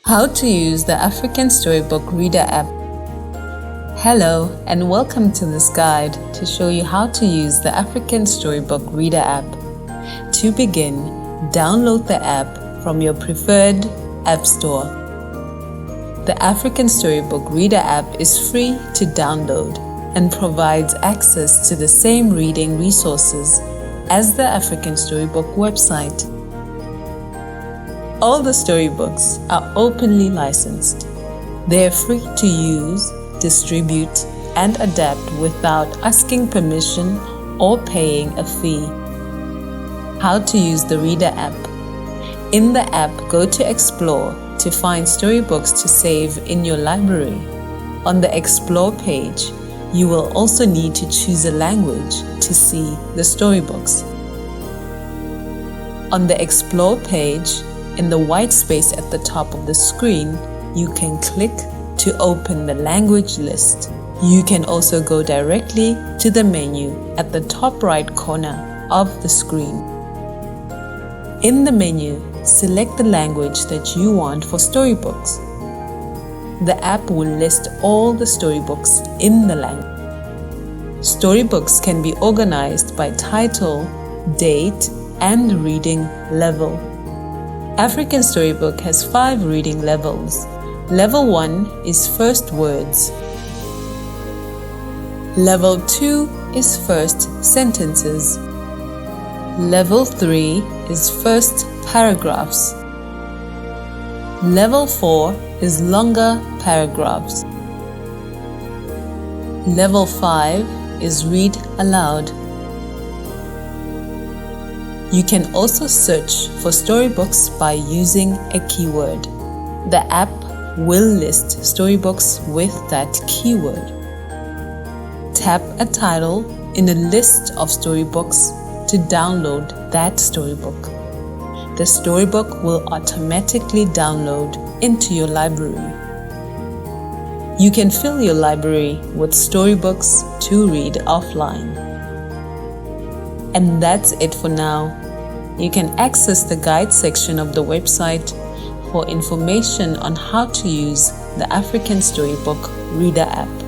How to use the African Storybook Reader App. Hello and welcome to this guide to show you how to use the African Storybook Reader App. To begin, download the app from your preferred app store. The African Storybook Reader App is free to download and provides access to the same reading resources as the African Storybook website. All the storybooks are openly licensed. They are free to use, distribute, and adapt without asking permission or paying a fee. How to use the Reader app. In the app, go to Explore to find storybooks to save in your library. On the Explore page, you will also need to choose a language to see the storybooks. On the Explore page, in the white space at the top of the screen, you can click to open the language list. You can also go directly to the menu at the top right corner of the screen. In the menu, select the language that you want for storybooks. The app will list all the storybooks in the language. Storybooks can be organized by title, date, and reading level. African Storybook has 5 reading levels. Level 1 is first words. Level 2 is first sentences. Level 3 is first paragraphs. Level 4 is longer paragraphs. Level 5 is read aloud. You can also search for storybooks by using a keyword. The app will list storybooks with that keyword. Tap a title in a list of storybooks to download that storybook. The storybook will automatically download into your library. You can fill your library with storybooks to read offline. And that's it for now. You can access the guide section of the website for information on how to use the African Storybook Reader App.